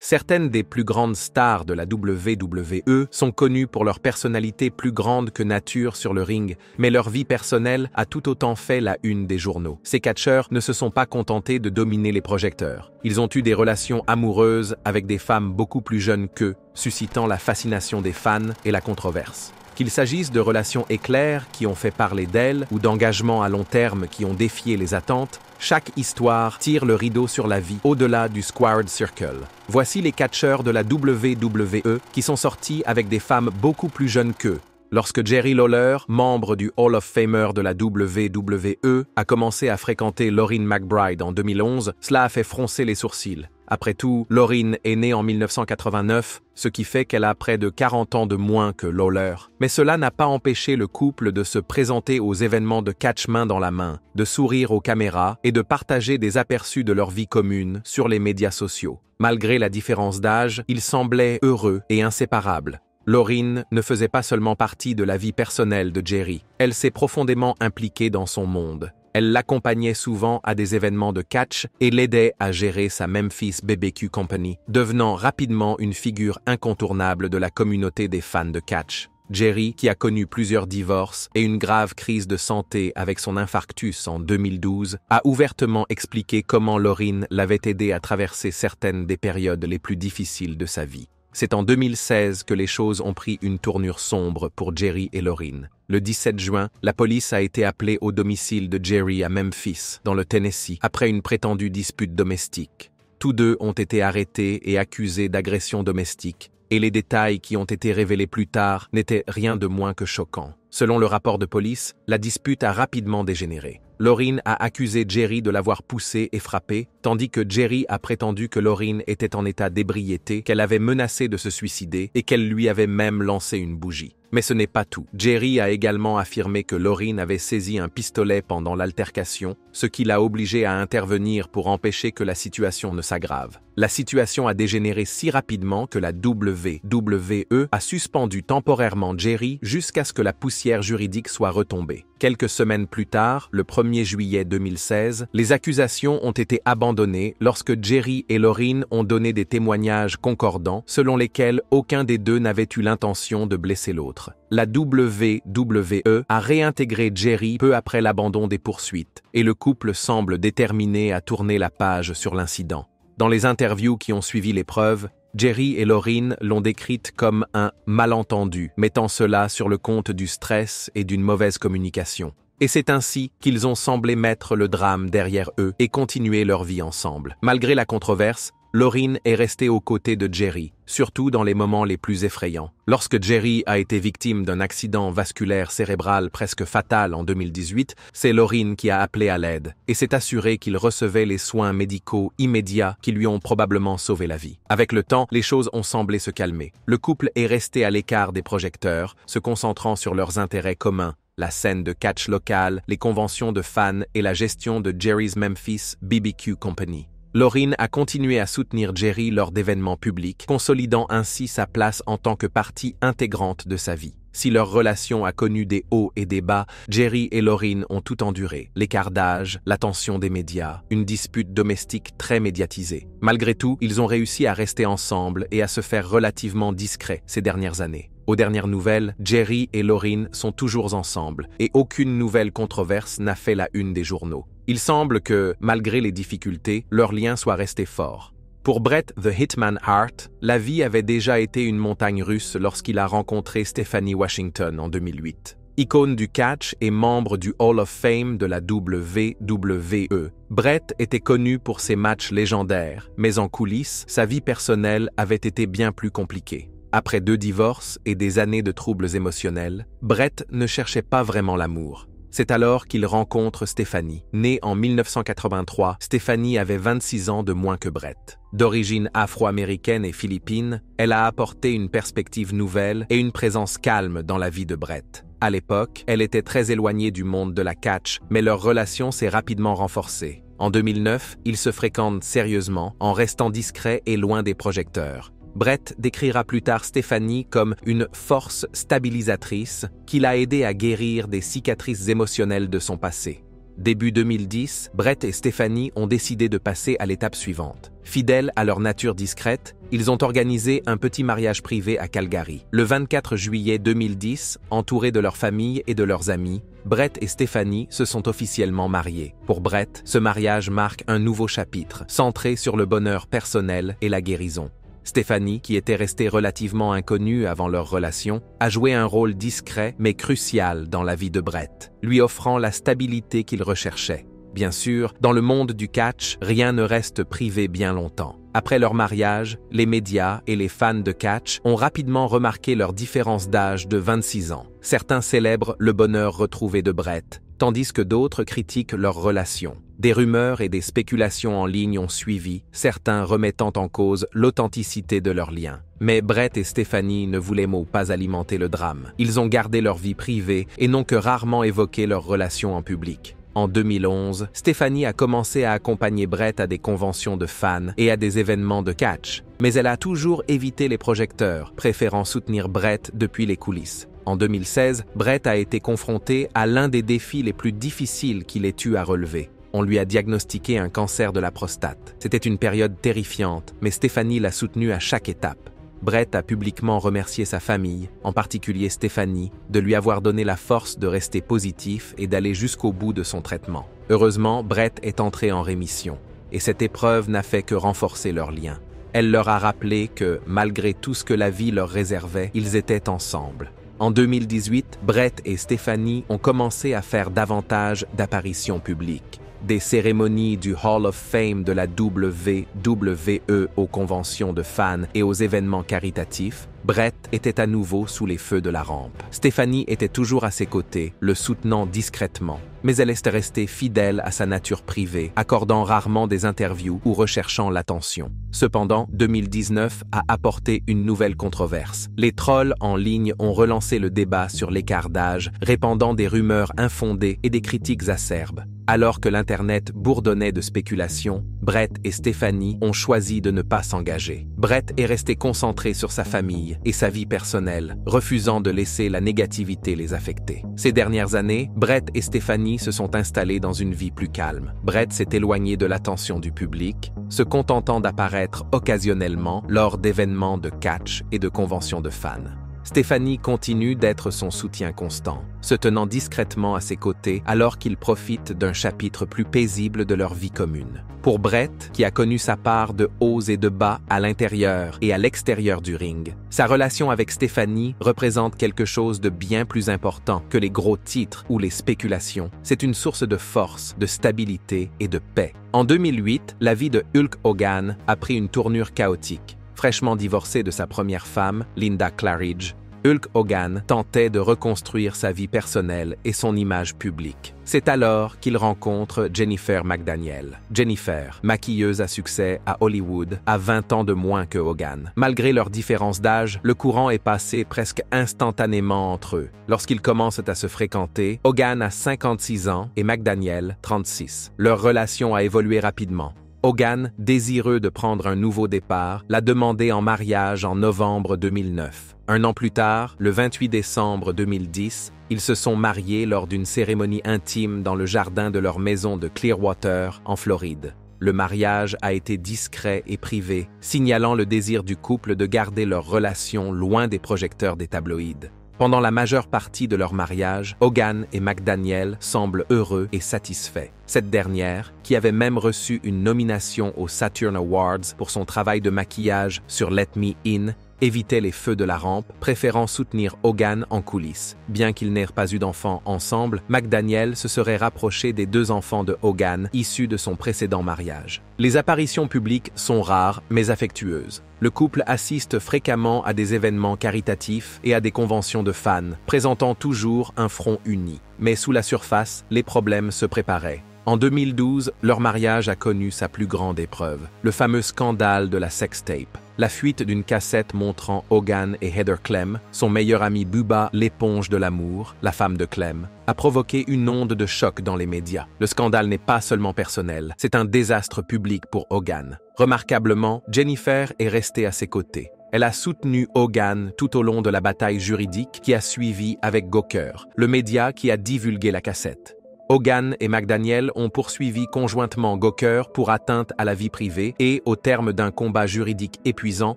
Certaines des plus grandes stars de la WWE sont connues pour leur personnalité plus grande que nature sur le ring, mais leur vie personnelle a tout autant fait la une des journaux. Ces catcheurs ne se sont pas contentés de dominer les projecteurs. Ils ont eu des relations amoureuses avec des femmes beaucoup plus jeunes qu'eux, suscitant la fascination des fans et la controverse. Qu'il s'agisse de relations éclairs qui ont fait parler d'elles ou d'engagements à long terme qui ont défié les attentes, chaque histoire tire le rideau sur la vie au-delà du Squared Circle. Voici les catcheurs de la WWE qui sont sortis avec des femmes beaucoup plus jeunes qu'eux. Lorsque Jerry Lawler, membre du Hall of Famer de la WWE, a commencé à fréquenter Lauren McBride en 2011, cela a fait froncer les sourcils. Après tout, Lauren est née en 1989, ce qui fait qu'elle a près de 40 ans de moins que Lawler. Mais cela n'a pas empêché le couple de se présenter aux événements de catch main dans la main, de sourire aux caméras et de partager des aperçus de leur vie commune sur les médias sociaux. Malgré la différence d'âge, ils semblaient heureux et inséparables. Lauren ne faisait pas seulement partie de la vie personnelle de Jerry, elle s'est profondément impliquée dans son monde. Elle l'accompagnait souvent à des événements de catch et l'aidait à gérer sa Memphis BBQ Company, devenant rapidement une figure incontournable de la communauté des fans de catch. Jerry, qui a connu plusieurs divorces et une grave crise de santé avec son infarctus en 2012, a ouvertement expliqué comment Lauren l'avait aidé à traverser certaines des périodes les plus difficiles de sa vie. C'est en 2016 que les choses ont pris une tournure sombre pour Jerry et Lauren. Le 17 juin, la police a été appelée au domicile de Jerry à Memphis, dans le Tennessee, après une prétendue dispute domestique. Tous deux ont été arrêtés et accusés d'agression domestique, et les détails qui ont été révélés plus tard n'étaient rien de moins que choquants. Selon le rapport de police, la dispute a rapidement dégénéré. Lauren a accusé Jerry de l'avoir poussé et frappé, tandis que Jerry a prétendu que Lauren était en état d'ébriété, qu'elle avait menacé de se suicider et qu'elle lui avait même lancé une bougie. Mais ce n'est pas tout. Jerry a également affirmé que Lauren avait saisi un pistolet pendant l'altercation, ce qui l'a obligé à intervenir pour empêcher que la situation ne s'aggrave. La situation a dégénéré si rapidement que la WWE a suspendu temporairement Jerry jusqu'à ce que la poussière juridique soit retombée. Quelques semaines plus tard, le 1er juillet 2016, les accusations ont été abandonnées lorsque Jerry et Lauren ont donné des témoignages concordants selon lesquels aucun des deux n'avait eu l'intention de blesser l'autre. La WWE a réintégré Jerry peu après l'abandon des poursuites, et le couple semble déterminé à tourner la page sur l'incident. Dans les interviews qui ont suivi l'épreuve, Jerry et Lauren l'ont décrite comme un malentendu, mettant cela sur le compte du stress et d'une mauvaise communication. Et c'est ainsi qu'ils ont semblé mettre le drame derrière eux et continuer leur vie ensemble. Malgré la controverse, Lauren est restée aux côtés de Jerry, surtout dans les moments les plus effrayants. Lorsque Jerry a été victime d'un accident vasculaire cérébral presque fatal en 2018, c'est Lauren qui a appelé à l'aide et s'est assurée qu'il recevait les soins médicaux immédiats qui lui ont probablement sauvé la vie. Avec le temps, les choses ont semblé se calmer. Le couple est resté à l'écart des projecteurs, se concentrant sur leurs intérêts communs, la scène de catch locale, les conventions de fans et la gestion de Jerry's Memphis BBQ Company. Lauren a continué à soutenir Jerry lors d'événements publics, consolidant ainsi sa place en tant que partie intégrante de sa vie. Si leur relation a connu des hauts et des bas, Jerry et Lauren ont tout enduré. L'écart d'âge, l'attention des médias, une dispute domestique très médiatisée. Malgré tout, ils ont réussi à rester ensemble et à se faire relativement discrets ces dernières années. Aux dernières nouvelles, Jerry et Lauren sont toujours ensemble et aucune nouvelle controverse n'a fait la une des journaux. Il semble que, malgré les difficultés, leur lien soit resté fort. Pour Bret The Hitman Hart, la vie avait déjà été une montagne russe lorsqu'il a rencontré Stephanie Washington en 2008. Icône du catch et membre du Hall of Fame de la WWE, Bret était connu pour ses matchs légendaires, mais en coulisses, sa vie personnelle avait été bien plus compliquée. Après 2 divorces et des années de troubles émotionnels, Bret ne cherchait pas vraiment l'amour. C'est alors qu'il rencontre Stephanie. Née en 1983, Stephanie avait 26 ans de moins que Bret. D'origine afro-américaine et philippine, elle a apporté une perspective nouvelle et une présence calme dans la vie de Bret. À l'époque, elle était très éloignée du monde de la catch, mais leur relation s'est rapidement renforcée. En 2009, ils se fréquentent sérieusement, en restant discrets et loin des projecteurs. Bret décrira plus tard Stephanie comme une force stabilisatrice qui l'a aidé à guérir des cicatrices émotionnelles de son passé. Début 2010, Bret et Stephanie ont décidé de passer à l'étape suivante. Fidèles à leur nature discrète, Ils ont organisé un petit mariage privé à Calgary. Le 24 juillet 2010, entourés de leur famille et de leurs amis, Brett et Stephanie se sont officiellement mariés. Pour Brett, ce mariage marque un nouveau chapitre, centré sur le bonheur personnel et la guérison. Stephanie, qui était restée relativement inconnue avant leur relation, a joué un rôle discret mais crucial dans la vie de Brett, lui offrant la stabilité qu'il recherchait. Bien sûr, dans le monde du catch, rien ne reste privé bien longtemps. Après leur mariage, les médias et les fans de catch ont rapidement remarqué leur différence d'âge de 26 ans. Certains célèbrent le bonheur retrouvé de Brett, tandis que d'autres critiquent leur relation. Des rumeurs et des spéculations en ligne ont suivi, certains remettant en cause l'authenticité de leur lien. Mais Brett et Stephanie ne voulaient pas alimenter le drame. Ils ont gardé leur vie privée et n'ont que rarement évoqué leur relation en public. En 2011, Stephanie a commencé à accompagner Brett à des conventions de fans et à des événements de catch. Mais elle a toujours évité les projecteurs, préférant soutenir Brett depuis les coulisses. En 2016, Brett a été confronté à l'un des défis les plus difficiles qu'il ait eu à relever. On lui a diagnostiqué un cancer de la prostate. C'était une période terrifiante, mais Stephanie l'a soutenu à chaque étape. Brett a publiquement remercié sa famille, en particulier Stephanie, de lui avoir donné la force de rester positif et d'aller jusqu'au bout de son traitement. Heureusement, Brett est entré en rémission, et cette épreuve n'a fait que renforcer leur lien. Elle leur a rappelé que, malgré tout ce que la vie leur réservait, ils étaient ensemble. En 2018, Brett et Stephanie ont commencé à faire davantage d'apparitions publiques. Des cérémonies du Hall of Fame de la WWE aux conventions de fans et aux événements caritatifs, Brett était à nouveau sous les feux de la rampe. Stephanie était toujours à ses côtés, le soutenant discrètement, mais elle est restée fidèle à sa nature privée, accordant rarement des interviews ou recherchant l'attention. Cependant, 2019 a apporté une nouvelle controverse. Les trolls en ligne ont relancé le débat sur l'écart d'âge, répandant des rumeurs infondées et des critiques acerbes. Alors que l'Internet bourdonnait de spéculations, Brett et Stephanie ont choisi de ne pas s'engager. Brett est resté concentré sur sa famille et sa vie personnelle, refusant de laisser la négativité les affecter. Ces dernières années, Brett et Stephanie se sont installés dans une vie plus calme. Brett s'est éloigné de l'attention du public, se contentant d'apparaître occasionnellement lors d'événements de catch et de conventions de fans. Stephanie continue d'être son soutien constant, se tenant discrètement à ses côtés alors qu'ils profitent d'un chapitre plus paisible de leur vie commune. Pour Brett, qui a connu sa part de hauts et de bas à l'intérieur et à l'extérieur du ring, sa relation avec Stephanie représente quelque chose de bien plus important que les gros titres ou les spéculations. C'est une source de force, de stabilité et de paix. En 2008, la vie de Hulk Hogan a pris une tournure chaotique. Fraîchement divorcé de sa première femme, Linda Claridge, Hulk Hogan tentait de reconstruire sa vie personnelle et son image publique. C'est alors qu'il rencontre Jennifer McDaniel. Jennifer, maquilleuse à succès à Hollywood, a 20 ans de moins que Hogan. Malgré leur différence d'âge, le courant est passé presque instantanément entre eux. Lorsqu'ils commencent à se fréquenter, Hogan a 56 ans et McDaniel 36. Leur relation a évolué rapidement. Hogan, désireux de prendre un nouveau départ, l'a demandé en mariage en novembre 2009. Un an plus tard, le 28 décembre 2010, ils se sont mariés lors d'une cérémonie intime dans le jardin de leur maison de Clearwater, en Floride. Le mariage a été discret et privé, signalant le désir du couple de garder leur relation loin des projecteurs des tabloïds. Pendant la majeure partie de leur mariage, Hogan et McDaniel semblent heureux et satisfaits. Cette dernière, qui avait même reçu une nomination aux Saturn Awards pour son travail de maquillage sur Let Me In, évitait les feux de la rampe, préférant soutenir Hogan en coulisses. Bien qu'ils n'aient pas eu d'enfants ensemble, McDaniel se serait rapproché des 2 enfants de Hogan, issus de son précédent mariage. Les apparitions publiques sont rares, mais affectueuses. Le couple assiste fréquemment à des événements caritatifs et à des conventions de fans, présentant toujours un front uni. Mais sous la surface, les problèmes se préparaient. En 2012, leur mariage a connu sa plus grande épreuve, le fameux scandale de la sextape. La fuite d'une cassette montrant Hogan et Heather Clem, son meilleur ami Bubba, l'éponge de l'amour, la femme de Clem, a provoqué une onde de choc dans les médias. Le scandale n'est pas seulement personnel, c'est un désastre public pour Hogan. Remarquablement, Jennifer est restée à ses côtés. Elle a soutenu Hogan tout au long de la bataille juridique qui a suivi avec Gawker, le média qui a divulgué la cassette. Hogan et McDaniel ont poursuivi conjointement Gawker pour atteinte à la vie privée et, au terme d'un combat juridique épuisant,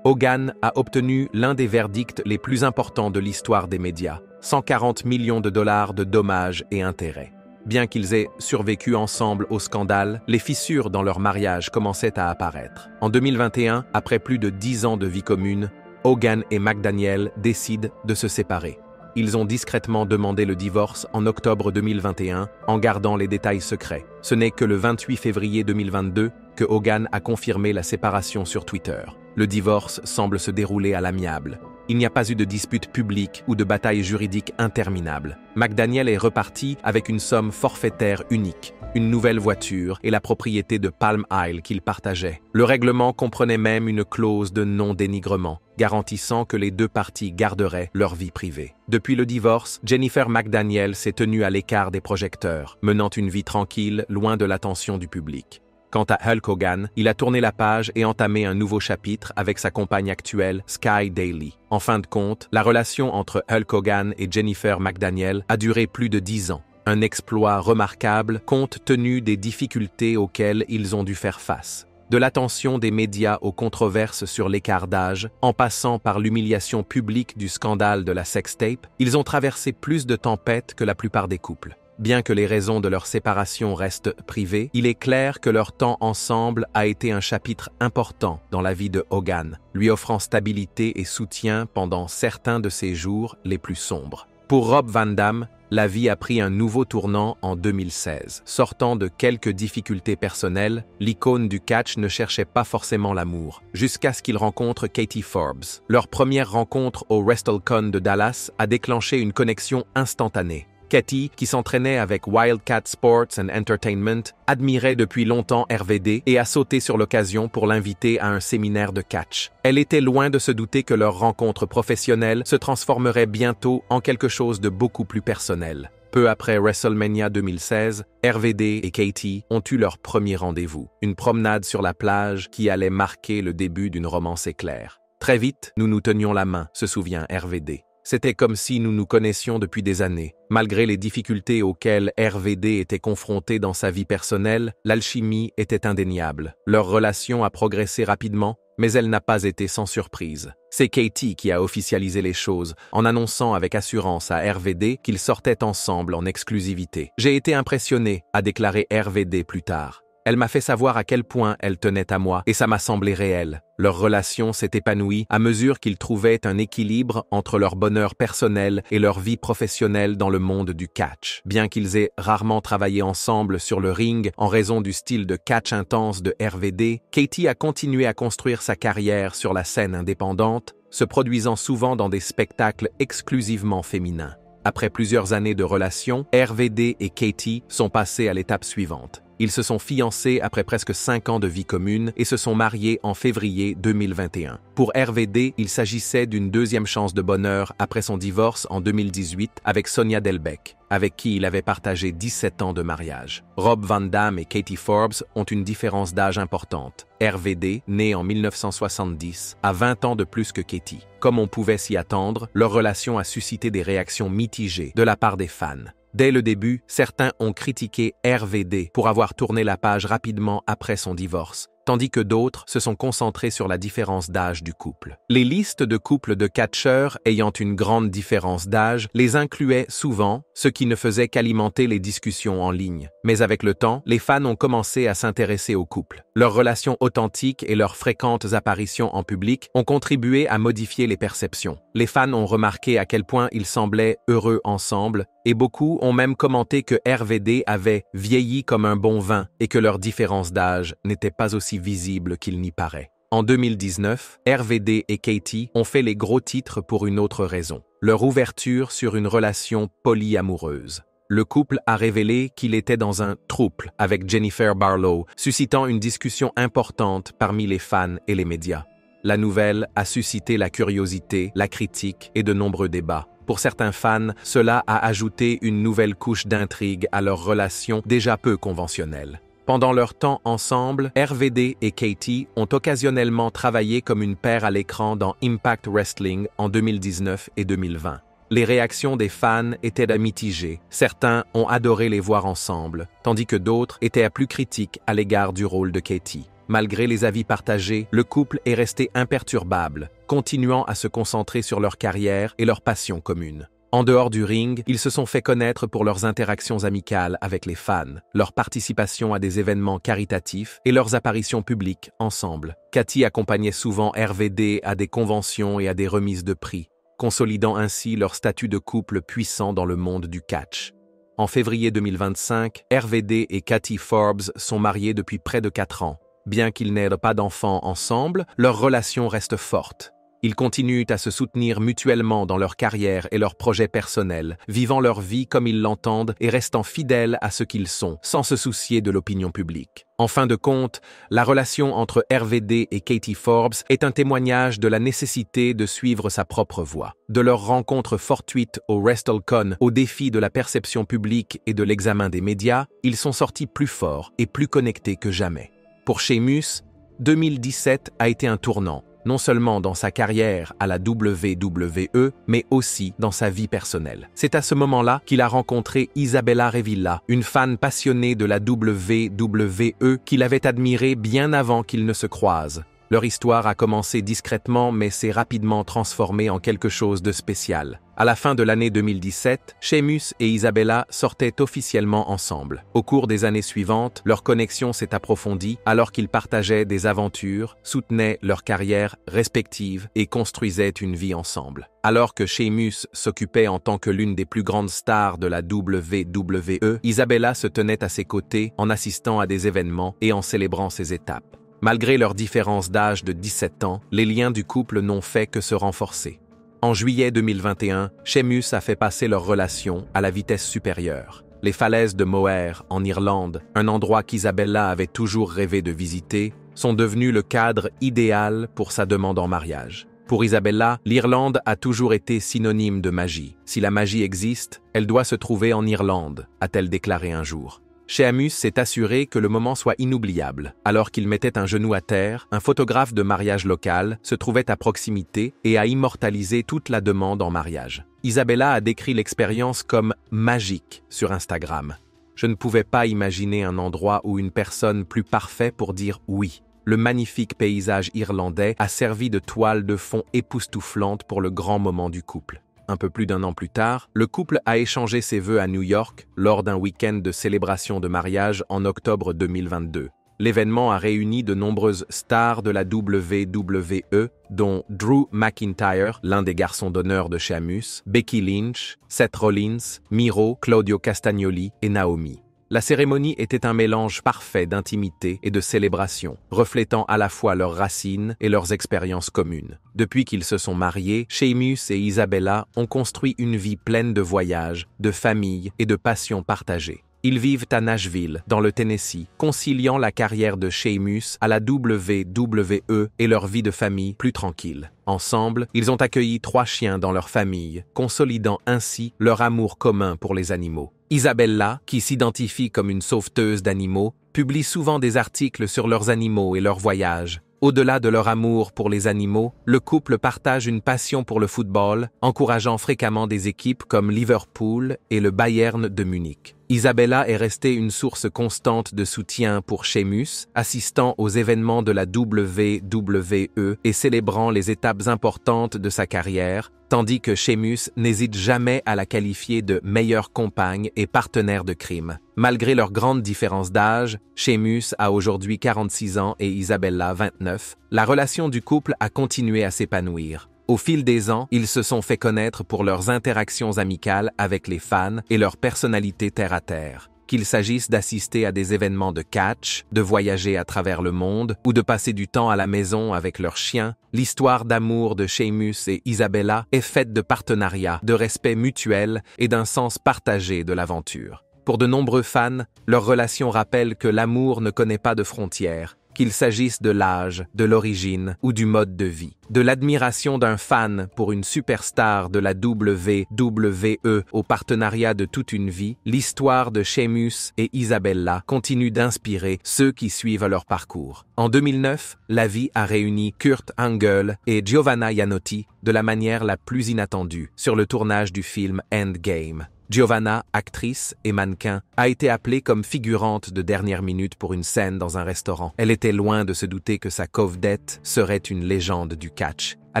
Hogan a obtenu l'un des verdicts les plus importants de l'histoire des médias, 140 millions de dollars de dommages et intérêts. Bien qu'ils aient survécu ensemble au scandale, les fissures dans leur mariage commençaient à apparaître. En 2021, après plus de 10 ans de vie commune, Hogan et McDaniel décident de se séparer. Ils ont discrètement demandé le divorce en octobre 2021 en gardant les détails secrets. Ce n'est que le 28 février 2022 que Hogan a confirmé la séparation sur Twitter. Le divorce semble se dérouler à l'amiable. Il n'y a pas eu de dispute publique ou de bataille juridique interminable. McDaniel est reparti avec une somme forfaitaire unique, une nouvelle voiture et la propriété de Palm Isle qu'il partageait. Le règlement comprenait même une clause de non-dénigrement, garantissant que les deux parties garderaient leur vie privée. Depuis le divorce, Jennifer McDaniel s'est tenue à l'écart des projecteurs, menant une vie tranquille, loin de l'attention du public. Quant à Hulk Hogan, il a tourné la page et entamé un nouveau chapitre avec sa compagne actuelle, Sky Daily. En fin de compte, la relation entre Hulk Hogan et Jennifer McDaniel a duré plus de 10 ans. Un exploit remarquable compte tenu des difficultés auxquelles ils ont dû faire face. De l'attention des médias aux controverses sur l'écart d'âge, en passant par l'humiliation publique du scandale de la sextape, ils ont traversé plus de tempêtes que la plupart des couples. Bien que les raisons de leur séparation restent privées, il est clair que leur temps ensemble a été un chapitre important dans la vie de Hogan, lui offrant stabilité et soutien pendant certains de ses jours les plus sombres. Pour Rob Van Dam, la vie a pris un nouveau tournant en 2016. Sortant de quelques difficultés personnelles, l'icône du catch ne cherchait pas forcément l'amour, jusqu'à ce qu'il rencontre Katie Forbes. Leur première rencontre au WrestleCon de Dallas a déclenché une connexion instantanée. Katie, qui s'entraînait avec Wildcat Sports and Entertainment, admirait depuis longtemps RVD et a sauté sur l'occasion pour l'inviter à un séminaire de catch. Elle était loin de se douter que leur rencontre professionnelle se transformerait bientôt en quelque chose de beaucoup plus personnel. Peu après WrestleMania 2016, RVD et Katie ont eu leur premier rendez-vous, une promenade sur la plage qui allait marquer le début d'une romance éclair. Très vite, nous nous tenions la main, se souvient RVD. C'était comme si nous nous connaissions depuis des années. Malgré les difficultés auxquelles RVD était confronté dans sa vie personnelle, l'alchimie était indéniable. Leur relation a progressé rapidement, mais elle n'a pas été sans surprise. C'est Katie qui a officialisé les choses, en annonçant avec assurance à RVD qu'ils sortaient ensemble en exclusivité. « J'ai été impressionné », a déclaré RVD plus tard. Elle m'a fait savoir à quel point elle tenait à moi et ça m'a semblé réel. Leur relation s'est épanouie à mesure qu'ils trouvaient un équilibre entre leur bonheur personnel et leur vie professionnelle dans le monde du catch. Bien qu'ils aient rarement travaillé ensemble sur le ring en raison du style de catch intense de RVD, Katie a continué à construire sa carrière sur la scène indépendante, se produisant souvent dans des spectacles exclusivement féminins. Après plusieurs années de relation, RVD et Katie sont passés à l'étape suivante. Ils se sont fiancés après presque 5 ans de vie commune et se sont mariés en février 2021. Pour RVD, il s'agissait d'une deuxième chance de bonheur après son divorce en 2018 avec Sonia Delbecq, avec qui il avait partagé 17 ans de mariage. Rob Van Dam et Katie Forbes ont une différence d'âge importante. RVD, né en 1970, a 20 ans de plus que Katie. Comme on pouvait s'y attendre, leur relation a suscité des réactions mitigées de la part des fans. Dès le début, certains ont critiqué RVD pour avoir tourné la page rapidement après son divorce, tandis que d'autres se sont concentrés sur la différence d'âge du couple. Les listes de couples de catcheurs ayant une grande différence d'âge les incluaient souvent, ce qui ne faisait qu'alimenter les discussions en ligne. Mais avec le temps, les fans ont commencé à s'intéresser aux couples. Leurs relations authentiques et leurs fréquentes apparitions en public ont contribué à modifier les perceptions. Les fans ont remarqué à quel point ils semblaient heureux ensemble, et beaucoup ont même commenté que RVD avait vieilli comme un bon vin et que leur différence d'âge n'était pas aussi visible qu'il n'y paraît. En 2019, RVD et Katie ont fait les gros titres pour une autre raison, leur ouverture sur une relation polyamoureuse. Le couple a révélé qu'il était dans un trouble avec Jennifer Barlow, suscitant une discussion importante parmi les fans et les médias. La nouvelle a suscité la curiosité, la critique et de nombreux débats. Pour certains fans, cela a ajouté une nouvelle couche d'intrigue à leur relation déjà peu conventionnelle. Pendant leur temps ensemble, RVD et Katie ont occasionnellement travaillé comme une paire à l'écran dans Impact Wrestling en 2019 et 2020. Les réactions des fans étaient mitigées. Certains ont adoré les voir ensemble, tandis que d'autres étaient plus critiques à l'égard du rôle de Katie. Malgré les avis partagés, le couple est resté imperturbable, continuant à se concentrer sur leur carrière et leur passion commune. En dehors du ring, ils se sont fait connaître pour leurs interactions amicales avec les fans, leur participation à des événements caritatifs et leurs apparitions publiques ensemble. Katie accompagnait souvent RVD à des conventions et à des remises de prix, consolidant ainsi leur statut de couple puissant dans le monde du catch. En février 2025, RVD et Katie Forbes sont mariés depuis près de 4 ans. Bien qu'ils n'aient pas d'enfants ensemble, leur relation reste forte. Ils continuent à se soutenir mutuellement dans leur carrière et leurs projets personnels, vivant leur vie comme ils l'entendent et restant fidèles à ce qu'ils sont, sans se soucier de l'opinion publique. En fin de compte, la relation entre RVD et Katie Forbes est un témoignage de la nécessité de suivre sa propre voie. De leur rencontre fortuite au WrestleCon, au défi de la perception publique et de l'examen des médias, ils sont sortis plus forts et plus connectés que jamais. Pour Sheamus, 2017 a été un tournant, non seulement dans sa carrière à la WWE, mais aussi dans sa vie personnelle. C'est à ce moment-là qu'il a rencontré Isabella Revilla, une fan passionnée de la WWE qu'il avait admirée bien avant qu'ils ne se croisent. Leur histoire a commencé discrètement mais s'est rapidement transformée en quelque chose de spécial. À la fin de l'année 2017, Sheamus et Isabella sortaient officiellement ensemble. Au cours des années suivantes, leur connexion s'est approfondie alors qu'ils partageaient des aventures, soutenaient leurs carrières respectives et construisaient une vie ensemble. Alors que Sheamus s'occupait en tant que l'une des plus grandes stars de la WWE, Isabella se tenait à ses côtés en assistant à des événements et en célébrant ses étapes. Malgré leur différence d'âge de 17 ans, les liens du couple n'ont fait que se renforcer. En juillet 2021, Sheamus a fait passer leur relation à la vitesse supérieure. Les falaises de Moher, en Irlande, un endroit qu'Isabella avait toujours rêvé de visiter, sont devenues le cadre idéal pour sa demande en mariage. Pour Isabella, l'Irlande a toujours été synonyme de magie. Si la magie existe, elle doit se trouver en Irlande, a-t-elle déclaré un jour. Sheamus s'est assuré que le moment soit inoubliable. Alors qu'il mettait un genou à terre, un photographe de mariage local se trouvait à proximité et a immortalisé toute la demande en mariage. Isabella a décrit l'expérience comme « magique » sur Instagram. « Je ne pouvais pas imaginer un endroit où une personne plus parfaite pour dire oui. Le magnifique paysage irlandais a servi de toile de fond époustouflante pour le grand moment du couple. » Un peu plus d'1 an plus tard, le couple a échangé ses vœux à New York lors d'un week-end de célébration de mariage en octobre 2022. L'événement a réuni de nombreuses stars de la WWE, dont Drew McIntyre, l'un des garçons d'honneur de Sheamus, Becky Lynch, Seth Rollins, Miro, Claudio Castagnoli et Naomi. La cérémonie était un mélange parfait d'intimité et de célébration, reflétant à la fois leurs racines et leurs expériences communes. Depuis qu'ils se sont mariés, Sheamus et Isabella ont construit une vie pleine de voyages, de famille et de passions partagées. Ils vivent à Nashville, dans le Tennessee, conciliant la carrière de Sheamus à la WWE et leur vie de famille plus tranquille. Ensemble, ils ont accueilli 3 chiens dans leur famille, consolidant ainsi leur amour commun pour les animaux. Isabella, qui s'identifie comme une sauveteuse d'animaux, publie souvent des articles sur leurs animaux et leurs voyages. Au-delà de leur amour pour les animaux, le couple partage une passion pour le football, encourageant fréquemment des équipes comme Liverpool et le Bayern de Munich. Isabella est restée une source constante de soutien pour Sheamus, assistant aux événements de la WWE et célébrant les étapes importantes de sa carrière, tandis que Sheamus n'hésite jamais à la qualifier de meilleure compagne et partenaire de crime. Malgré leur grande différence d'âge, Sheamus a aujourd'hui 46 ans et Isabella 29, la relation du couple a continué à s'épanouir. Au fil des ans, ils se sont fait connaître pour leurs interactions amicales avec les fans et leur personnalité terre-à-terre. Qu'il s'agisse d'assister à des événements de catch, de voyager à travers le monde ou de passer du temps à la maison avec leurs chiens, l'histoire d'amour de Sheamus et Isabella est faite de partenariat, de respect mutuel et d'un sens partagé de l'aventure. Pour de nombreux fans, leur relation rappelle que l'amour ne connaît pas de frontières qu'il s'agisse de l'âge, de l'origine ou du mode de vie. De l'admiration d'un fan pour une superstar de la WWE au partenariat de toute une vie, l'histoire de Sheamus et Isabella continue d'inspirer ceux qui suivent leur parcours. En 2009, la vie a réuni Kurt Angle et Giovanna Janotti de la manière la plus inattendue sur le tournage du film Endgame. Giovanna, actrice et mannequin, a été appelée comme figurante de dernière minute pour une scène dans un restaurant. Elle était loin de se douter que sa co-vedette serait une légende du catch. À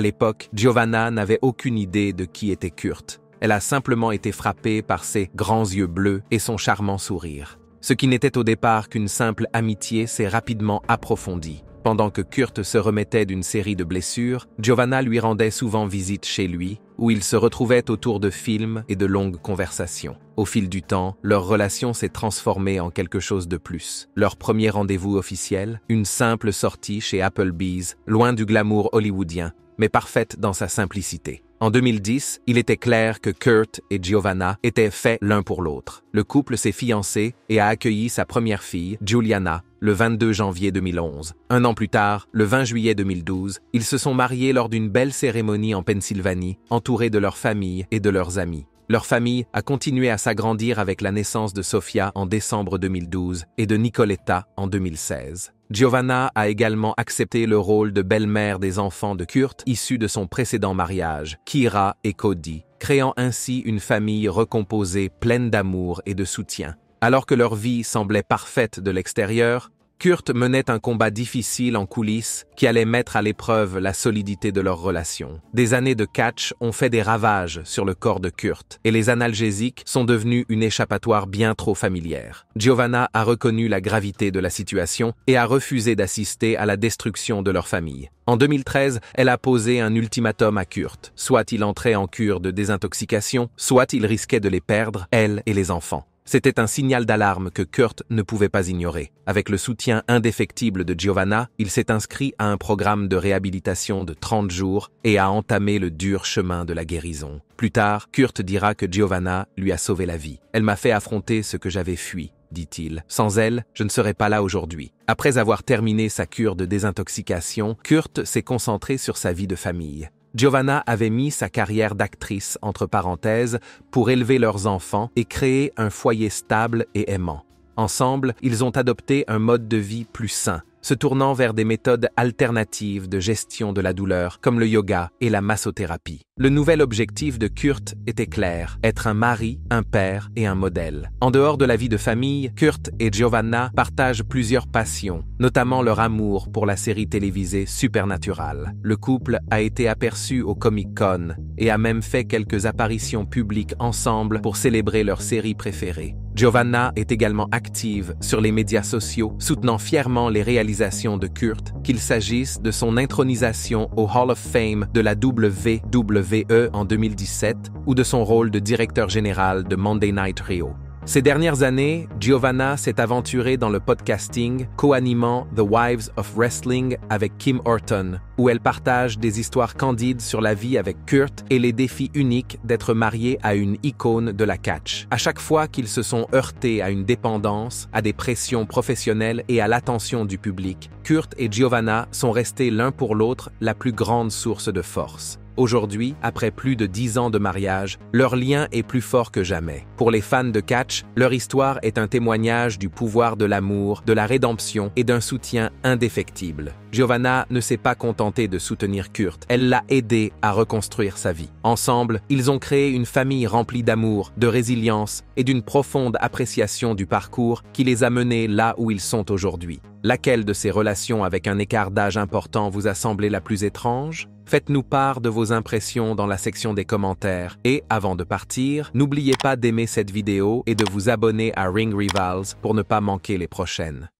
l'époque, Giovanna n'avait aucune idée de qui était Kurt. Elle a simplement été frappée par ses grands yeux bleus et son charmant sourire. Ce qui n'était au départ qu'une simple amitié s'est rapidement approfondie. Pendant que Kurt se remettait d'une série de blessures, Giovanna lui rendait souvent visite chez lui, où ils se retrouvaient autour de films et de longues conversations. Au fil du temps, leur relation s'est transformée en quelque chose de plus. Leur premier rendez-vous officiel, une simple sortie chez Applebee's, loin du glamour hollywoodien, mais parfaite dans sa simplicité. En 2010, il était clair que Kurt et Giovanna étaient faits l'un pour l'autre. Le couple s'est fiancé et a accueilli sa première fille, Giuliana, le 22 janvier 2011. Un an plus tard, le 20 juillet 2012, ils se sont mariés lors d'une belle cérémonie en Pennsylvanie, entourés de leur famille et de leurs amis. Leur famille a continué à s'agrandir avec la naissance de Sofia en décembre 2012 et de Nicoletta en 2016. Giovanna a également accepté le rôle de belle-mère des enfants de Kurt issus de son précédent mariage, Kira et Cody, créant ainsi une famille recomposée pleine d'amour et de soutien. Alors que leur vie semblait parfaite de l'extérieur, Kurt menait un combat difficile en coulisses qui allait mettre à l'épreuve la solidité de leur relation. Des années de catch ont fait des ravages sur le corps de Kurt et les analgésiques sont devenus une échappatoire bien trop familière. Giovanna a reconnu la gravité de la situation et a refusé d'assister à la destruction de leur famille. En 2013, elle a posé un ultimatum à Kurt. Soit il entrait en cure de désintoxication, soit il risquait de les perdre, elle et les enfants. C'était un signal d'alarme que Kurt ne pouvait pas ignorer. Avec le soutien indéfectible de Giovanna, il s'est inscrit à un programme de réhabilitation de 30 jours et a entamé le dur chemin de la guérison. Plus tard, Kurt dira que Giovanna lui a sauvé la vie. « Elle m'a fait affronter ce que j'avais fui », dit-il. « Sans elle, je ne serais pas là aujourd'hui. » Après avoir terminé sa cure de désintoxication, Kurt s'est concentré sur sa vie de famille. Giovanna avait mis sa carrière d'actrice entre parenthèses pour élever leurs enfants et créer un foyer stable et aimant. Ensemble, ils ont adopté un mode de vie plus sain, se tournant vers des méthodes alternatives de gestion de la douleur comme le yoga et la massothérapie. Le nouvel objectif de Kurt était clair, être un mari, un père et un modèle. En dehors de la vie de famille, Kurt et Giovanna partagent plusieurs passions, notamment leur amour pour la série télévisée Supernatural. Le couple a été aperçu au Comic-Con et a même fait quelques apparitions publiques ensemble pour célébrer leur série préférée. Giovanna est également active sur les médias sociaux, soutenant fièrement les réalisations de Kurt, qu'il s'agisse de son intronisation au Hall of Fame de la WWE en 2017 ou de son rôle de directeur général de Monday Night Raw. Ces dernières années, Giovanna s'est aventurée dans le podcasting, co-animant The Wives of Wrestling avec Kim Horton, où elle partage des histoires candides sur la vie avec Kurt et les défis uniques d'être mariée à une icône de la catch. À chaque fois qu'ils se sont heurtés à une dépendance, à des pressions professionnelles et à l'attention du public, Kurt et Giovanna sont restés l'un pour l'autre la plus grande source de force. Aujourd'hui, après plus de 10 ans de mariage, leur lien est plus fort que jamais. Pour les fans de catch, leur histoire est un témoignage du pouvoir de l'amour, de la rédemption et d'un soutien indéfectible. Giovanna ne s'est pas contentée de soutenir Kurt, elle l'a aidé à reconstruire sa vie. Ensemble, ils ont créé une famille remplie d'amour, de résilience et d'une profonde appréciation du parcours qui les a menés là où ils sont aujourd'hui. Laquelle de ces relations avec un écart d'âge important vous a semblé la plus étrange? Faites-nous part de vos impressions dans la section des commentaires et, avant de partir, n'oubliez pas d'aimer cette vidéo et de vous abonner à Ring Rivals pour ne pas manquer les prochaines.